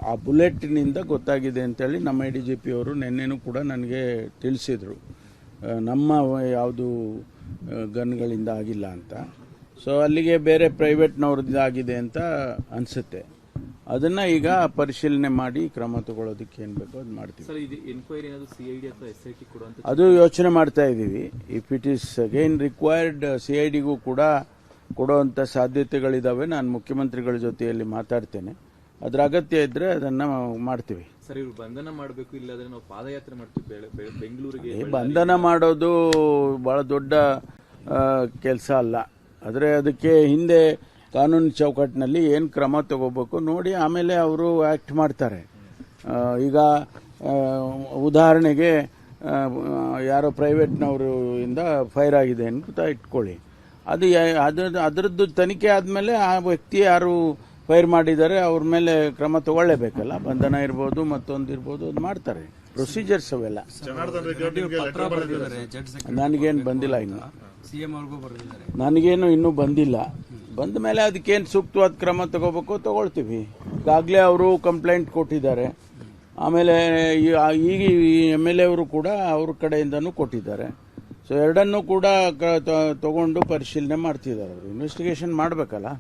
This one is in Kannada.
ಆ ಬುಲೆಟ್ನಿಂದ ಗೊತ್ತಾಗಿದೆ ಅಂತೇಳಿ ನಮ್ಮ ADGP ಅವರು ನಿನ್ನೆನೂ ಕೂಡ ನನಗೆ ತಿಳಿಸಿದರು. ನಮ್ಮ ಯಾವುದು ಗನ್ಗಳಿಂದ ಆಗಿಲ್ಲ ಅಂತ. ಸೊ ಅಲ್ಲಿಗೆ ಬೇರೆ ಪ್ರೈವೇಟ್ನವ್ರದ್ದು ಆಗಿದೆ ಅಂತ ಅನಿಸುತ್ತೆ. ಅದನ್ನು ಈಗ ಪರಿಶೀಲನೆ ಮಾಡಿ ಕ್ರಮ ತಗೊಳ್ಳೋದಕ್ಕೆ ಏನು ಬೇಕೋ ಅದು ಮಾಡ್ತೀವಿ. ಅದು ಯೋಚನೆ ಮಾಡ್ತಾ ಇದ್ದೀವಿ. If it is again required CIDಗೂ ಕೂಡ ಕೊಡುವಂಥ ಸಾಧ್ಯತೆಗಳಿದ್ದಾವೆ. ನಾನು ಮುಖ್ಯಮಂತ್ರಿಗಳ ಜೊತೆಯಲ್ಲಿ ಮಾತಾಡ್ತೇನೆ. ಅದರ ಅಗತ್ಯ ಇದ್ದರೆ ಅದನ್ನು ಮಾಡ್ತೀವಿ. ಸರ್, ಇವರು ಬಂಧನ ಮಾಡಬೇಕು, ಇಲ್ಲಾಂದ್ರೆ ನಾವು ಪಾದಯಾತ್ರೆ ಮಾಡ್ತೀವಿ ಬೆಂಗಳೂರಿಗೆ. ಬಂಧನ ಮಾಡೋದು ಬಹಳ ದೊಡ್ಡ ಕೆಲಸ ಅಲ್ಲ. ಆದರೆ ಅದಕ್ಕೆ ಹಿಂದೆ ಕಾನೂನು ಚೌಕಟ್ಟಿನಲ್ಲಿ ಏನು ಕ್ರಮ ತಗೋಬೇಕು ನೋಡಿ ಆಮೇಲೆ ಅವರು ಆ್ಯಕ್ಟ್ ಮಾಡ್ತಾರೆ. ಈಗ ಉದಾಹರಣೆಗೆ ಯಾರೋ ಪ್ರೈವೇಟ್ನವರು ಇಂದ ಫೈರ್ ಆಗಿದೆ ಅಂತ ಇಟ್ಕೊಳ್ಳಿ. ಅದರದ್ದು ತನಿಖೆ ಆದಮೇಲೆ ಆ ವ್ಯಕ್ತಿ ಯಾರು ಫೈರ್ ಮಾಡಿದ್ದಾರೆ ಅವ್ರ ಮೇಲೆ ಕ್ರಮ ತಗೊಳ್ಳೇಬೇಕಲ್ಲ. ಬಂಧನ ಇರ್ಬೋದು, ಮತ್ತೊಂದು ಇರ್ಬೋದು, ಅದು ಮಾಡ್ತಾರೆ. ಪ್ರೊಸೀಜರ್ಸ್ ಅವೆಲ್ಲ. ನನಗೇನು ಬಂದಿಲ್ಲ ಇನ್ನು. ನನಗೇನು ಇನ್ನೂ ಬಂದಿಲ್ಲ. ಬಂದ ಮೇಲೆ ಅದಕ್ಕೇನು ಸೂಕ್ತವಾದ ಕ್ರಮ ತಗೋಬೇಕು ತಗೊಳ್ತೀವಿ. ಈಗಾಗಲೇ ಅವರು ಕಂಪ್ಲೇಂಟ್ ಕೊಟ್ಟಿದ್ದಾರೆ. ಆಮೇಲೆ ಈಗ MLA ಅವರು ಕೂಡ ಅವ್ರ ಕಡೆಯಿಂದನೂ ಕೊಟ್ಟಿದ್ದಾರೆ. ಸೊ ಎರಡನ್ನೂ ಕೂಡ ತಗೊಂಡು ಪರಿಶೀಲನೆ ಮಾಡ್ತಿದ್ದಾರೆ. ಅವರು ಇನ್ವೆಸ್ಟಿಗೇಷನ್ ಮಾಡಬೇಕಲ್ಲ.